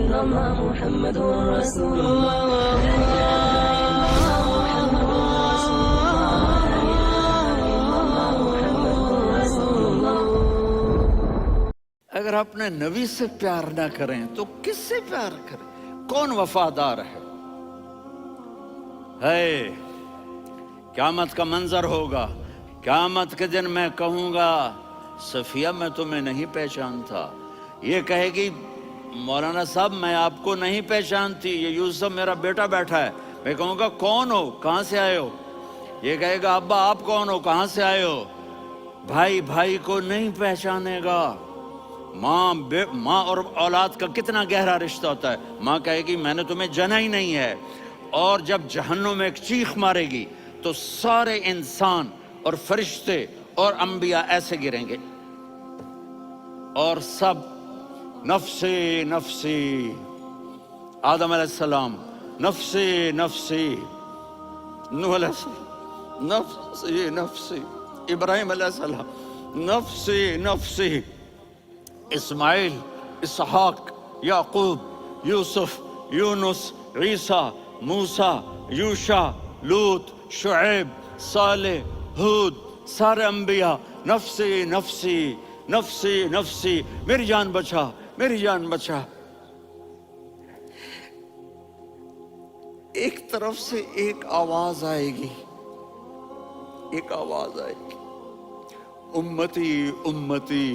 إلا الله محمد رسول الله اگر اپنے نبی سے پیار نہ کریں تو کس سے پیار کریں؟ کون وفادار ہے؟ قیامت کا منظر ہوگا، قیامت کے دن میں کہوں گا صفیہ میں تمہیں نہیں پہچانتا، یہ کہے گی مولانا صاحب میں آپ کو نہیں پہچانتی، یہ یوسف میرا بیٹا بیٹھا ہے، میں کہوں گا کون ہو، کہاں سے آئے ہو؟ یہ کہے گا ابا آپ کون ہو، کہاں سے آئے ہو؟ بھائی بھائی کو نہیں پہچانے گا۔ ماں اور اولاد کا کتنا گہرا رشتہ ہوتا ہے، ماں کہے گی میں نے تمہیں جنا ہی نہیں ہے، اور جب جہنم میں ایک چیخ مارے گی تو سارے انسان اور فرشتے اور انبیاء ایسے گریں گے اور سب نفسی نفسی، آدم علیہ السلام نفسی نفسی، نوح علیہ السلام نفسی نفسی، ابراہیم علیہ السلام نفسی نفسی، اسماعیل، اسحاق، یعقوب، یوسف، یونس، عیسیٰ، موسیٰ، یوشع، لوط، شعیب، صالح، ہود، سارے انبیاء نفسی نفسی نفسی نفسی، میری جان بچا میری جان بچا۔ ایک طرف سے ایک آواز آئے گی، ایک آواز آئے گی، امتی امتی،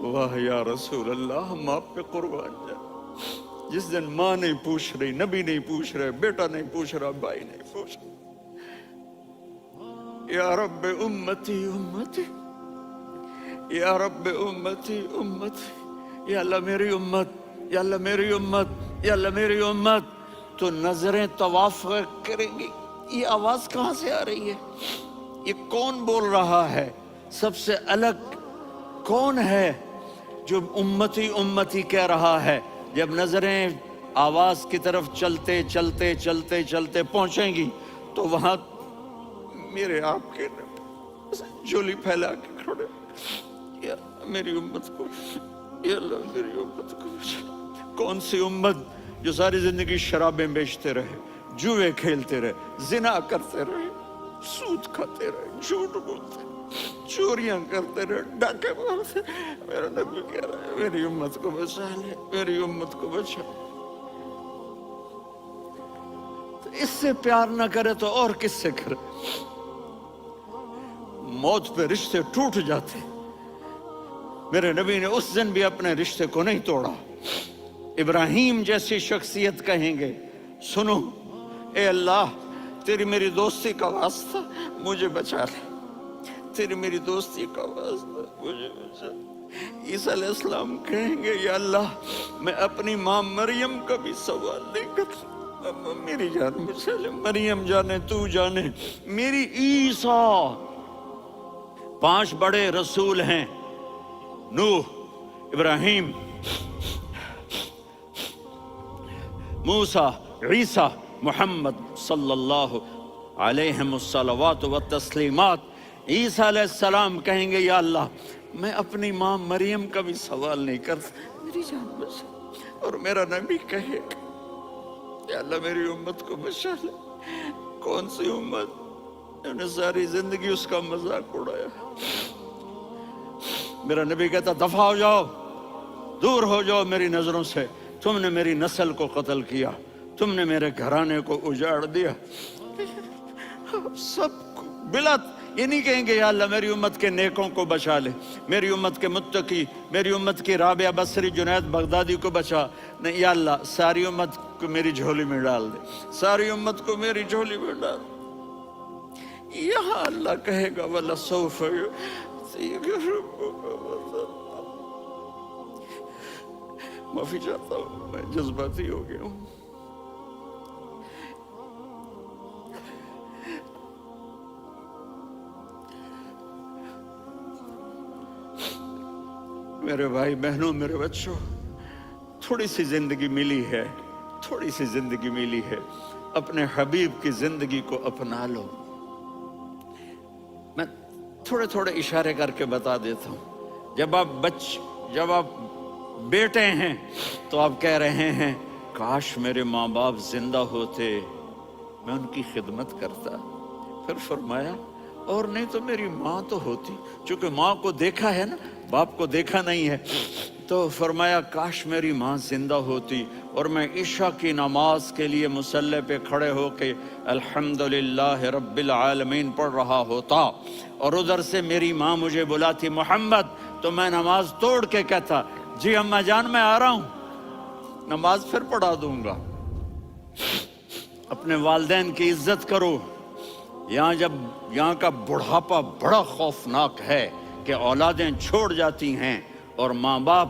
واہ یا رسول اللہ ہم آپ پہ قربان جائیں۔ جس دن ماں نہیں پوچھ رہی، نبی نہیں پوچھ رہے، بیٹا نہیں پوچھ رہا، بھائی نہیں پوچھ رہا، یا رب امتی امتی، یا رب امتی امتی، یا اللہ میری امت، یا اللہ میری امت، یا اللہ میری امت، تو نظریں طواف کریں گی، یہ آواز کہاں سے آ رہی ہے؟ یہ کون بول رہا ہے؟ سب سے الگ کون ہے جو امتی امتی کہہ رہا ہے؟ جب نظریں آواز کی طرف چلتے چلتے چلتے چلتے پہنچیں گی تو وہاں میرے آپ کے جھولی پھیلا کے کھڑے، یا میری امت کو، یا اللہ میری امت کو بچا۔ کون سی امت جو ساری زندگی شرابیں بیچتے رہے، جوئے کھیلتے رہے، زنا کرتے رہے، سود کھاتے رہے، جھوٹ بولتے رہے، چوریاں کرتے رہے، ڈاکے مارتے رہے، میرا نبی کہہ رہا ہے میری امت کو بچا لے، میری امت کو بچا۔ تو اس سے پیار نہ کرے تو اور کس سے کرے؟ موت پہ رشتے ٹوٹ جاتے، میرے نبی نے اس دن بھی اپنے رشتے کو نہیں توڑا۔ ابراہیم جیسی شخصیت کہیں گے سنو اے اللہ تیری میری دوستی کا واسطہ مجھے بچا لے، تیری میری دوستی کا واسطہ مجھے بچا لے۔ عیسیٰ علیہ السلام کہیں گے یا اللہ میں اپنی ماں مریم کا بھی سوال نہیں کرتا، میری جان بچا لے، مریم جانے تو جانے میری عیسیٰ۔ 5 بڑے رسول ہیں، نوح، ابراہیم، موسیٰ، عیسیٰ، محمد صلی اللہ علیہ الصلوات والتسلیمات۔ عیسیٰ علیہ السلام کہیں گے یا اللہ میں اپنی ماں مریم کا بھی سوال نہیں کرتا، میری جان بچا۔ اور میرا نبی کہے یا اللہ میری امت کو بچا لے۔ کون سی امت جنہوں نے ساری زندگی اس کا مذاق اڑایا؟ میرا نبی کہتا دفع ہو جاؤ، دور ہو جاؤ میری نظروں سے، تم نے میری نسل کو قتل کیا، تم نے میرے گھرانے کو اجاڑ دیا۔ سب کو بلا یہ نہیں کہیں گے یا اللہ میری امت کے نیکوں کو بچا لے، میری امت کے متقی، میری امت کی رابعہ بصری، جنید بغدادی کو بچا، نہیں یا اللہ ساری امت کو میری جھولی میں ڈال دے، ساری امت کو میری جھولی میں ڈال دے۔ یہاں اللہ کہے گا وَلَسَوْفَ يُعْطِيكَ رَبُّكَ فَتَرْضَىٰ۔ معافی چاہتا ہوں میں جذباتی ہو گیا ہوں۔ میرے بھائی بہنوں، میرے بچوں، تھوڑی سی زندگی ملی ہے، تھوڑی سی زندگی ملی ہے، اپنے حبیب کی زندگی کو اپنا لو۔ میں تھوڑے تھوڑے اشارے کر کے بتا دیتا ہوں۔ جب آپ بیٹے ہیں تو آپ کہہ رہے ہیں کاش میرے ماں باپ زندہ ہوتے، میں ان کی خدمت کرتا۔ پھر فرمایا اور نہیں تو میری ماں تو ہوتی، چونکہ ماں کو دیکھا ہے نا، باپ کو دیکھا نہیں ہے، تو فرمایا کاش میری ماں زندہ ہوتی اور میں عشاء کی نماز کے لیے مصلی پہ کھڑے ہو کے الحمدللہ رب العالمین پڑھ رہا ہوتا، اور ادھر سے میری ماں مجھے بلاتی محمد، تو میں نماز توڑ کے کہتا جی اماں جان میں آ رہا ہوں، نماز پھر پڑھا دوں گا۔ اپنے والدین کی عزت کرو۔ یہاں کا بڑھاپا بڑا خوفناک ہے کہ اولادیں چھوڑ جاتی ہیں اور ماں باپ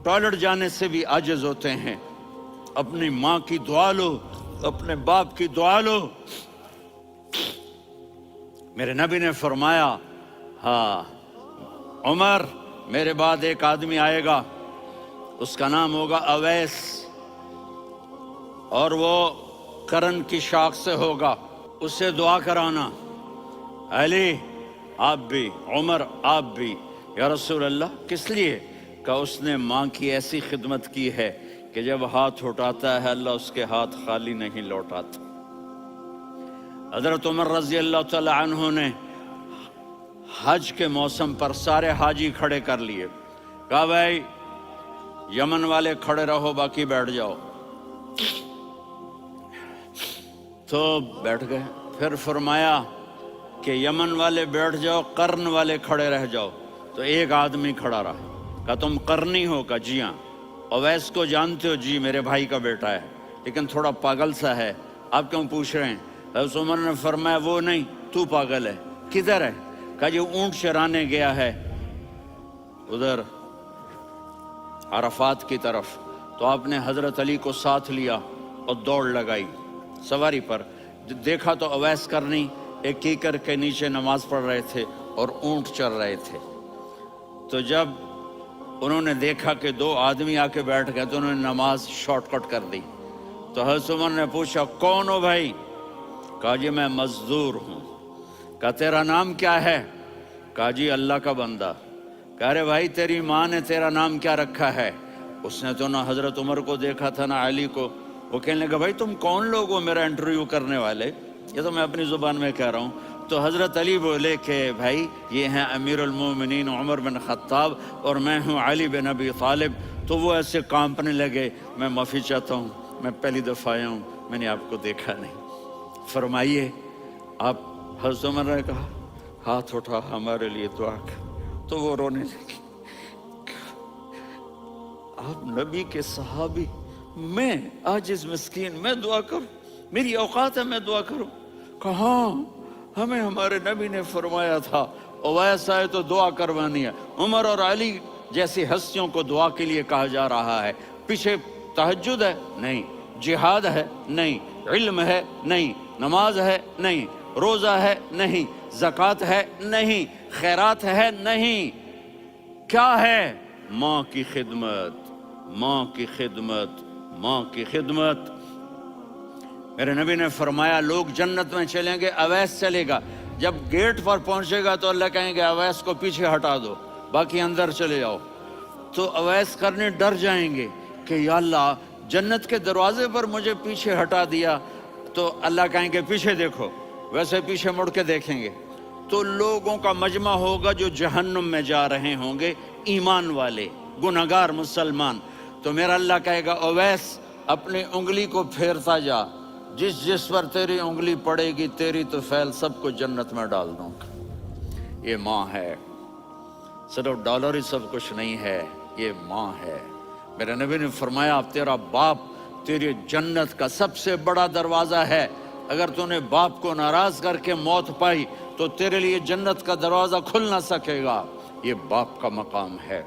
ٹوائلٹ جانے سے بھی عاجز ہوتے ہیں۔ اپنی ماں کی دعا لو، اپنے باپ کی دعا لو۔ میرے نبی نے فرمایا ہاں عمر، میرے بعد ایک آدمی آئے گا، اس کا نام ہوگا اویس، اور وہ کرن کی شاخ سے ہوگا، اس سے دعا کرانا۔ علی آپ بھی، عمر آپ بھی۔ یا رسول اللہ کس لیے؟ کہ اس نے ماں کی ایسی خدمت کی ہے کہ جب ہاتھ اٹھاتا ہے اللہ اس کے ہاتھ خالی نہیں لوٹاتا۔ حضرت عمر رضی اللہ تعالی عنہ نے حج کے موسم پر سارے حاجی کھڑے کر لیے، کہا بھائی یمن والے کھڑے رہو، باقی بیٹھ جاؤ۔ تو بیٹھ گئے۔ پھر فرمایا کہ یمن والے بیٹھ جاؤ، قرن والے کھڑے رہ جاؤ۔ تو ایک آدمی کھڑا رہا، کہا تم قرنی ہو؟ کہا جی ہاں۔ اویس کو جانتے ہو؟ جی میرے بھائی کا بیٹا ہے، لیکن تھوڑا پاگل سا ہے، آپ کیوں پوچھ رہے ہیں؟ حضرت عمر نے فرمایا وہ نہیں، تو پاگل ہے۔ کدھر ہے؟ کہا جی اونٹ چرانے گیا ہے ادھر عرفات کی طرف۔ تو آپ نے حضرت علی کو ساتھ لیا اور دوڑ لگائی سواری پر۔ دیکھا تو اویس کرنی ایک کیکر کے نیچے نماز پڑھ رہے تھے اور اونٹ چر رہے تھے۔ تو جب انہوں نے دیکھا کہ دو آدمی آ کے بیٹھ گئے تو انہوں نے نماز شارٹ کٹ کر دی۔ تو حضرت عمر نے پوچھا کون ہو بھائی؟ کہا جی میں مزدور ہوں۔ کہا تیرا نام کیا ہے؟ کہا جی اللہ کا بندہ۔ کہہ رہے بھائی تیری ماں نے تیرا نام کیا رکھا ہے؟ اس نے تو نہ حضرت عمر کو دیکھا تھا نہ علی کو۔ وہ کہنے لگا بھائی تم کون لوگ ہو میرا انٹرویو کرنے والے؟ یہ تو میں اپنی زبان میں کہہ رہا ہوں۔ تو حضرت علی بولے کہ بھائی یہ ہیں امیر المومنین عمر بن خطاب اور میں ہوں علی بن ابی طالب۔ تو وہ ایسے کانپنے لگے، میں معافی چاہتا ہوں، میں پہلی دفعہ آیا ہوں، میں نے آپ کو دیکھا نہیں۔ فرمائیے آپ، حضرت عمر نے کہا ہاتھ اٹھا ہمارے لیے دعا کر۔ تو وہ رونے لگی۔ آپ نبی کے صحابی، میں عاجز مسکین میں دعا کروں؟ میری اوقات ہے میں دعا کروں؟ کہاں، ہمیں ہمارے نبی نے فرمایا تھا اویس آئے تو دعا کروانی ہے۔ عمر اور علی جیسی ہستیوں کو دعا کے لیے کہا جا رہا ہے۔ پیچھے تہجد ہے؟ نہیں۔ جہاد ہے؟ نہیں۔ علم ہے؟ نہیں۔ نماز ہے؟ نہیں۔ روزہ ہے؟ نہیں۔ زکوٰۃ ہے؟ نہیں۔ خیرات ہے؟ نہیں۔ کیا ہے؟ ماں کی خدمت، ماں کی خدمت، ماں کی خدمت۔ میرے نبی نے فرمایا لوگ جنت میں چلیں گے، اویس چلے گا، جب گیٹ پر پہنچے گا تو اللہ کہیں گے اویس کو پیچھے ہٹا دو، باقی اندر چلے جاؤ۔ تو اویس کرنے ڈر جائیں گے کہ یا اللہ جنت کے دروازے پر مجھے پیچھے ہٹا دیا، تو اللہ کہیں گے پیچھے دیکھو، ویسے پیچھے مڑ کے دیکھیں گے تو لوگوں کا مجمع ہوگا جو جہنم میں جا رہے ہوں گے، ایمان والے، گنہگار مسلمان۔ تو میرا اللہ کہے گا اویس اپنی انگلی کو پھیرتا جا، جس پر تیری انگلی پڑے گی تیری تو فیل سب کو جنت میں ڈال دوں گا۔ یہ ماں ہے، صرف ڈالر ہی سب کچھ نہیں ہے، یہ ماں ہے۔ میرے نبی نے فرمایا اب تیرا باپ تیری جنت کا سب سے بڑا دروازہ ہے، اگر تو نے باپ کو ناراض کر کے موت پائی تو تیرے لیے جنت کا دروازہ کھل نہ سکے گا۔ یہ باپ کا مقام ہے۔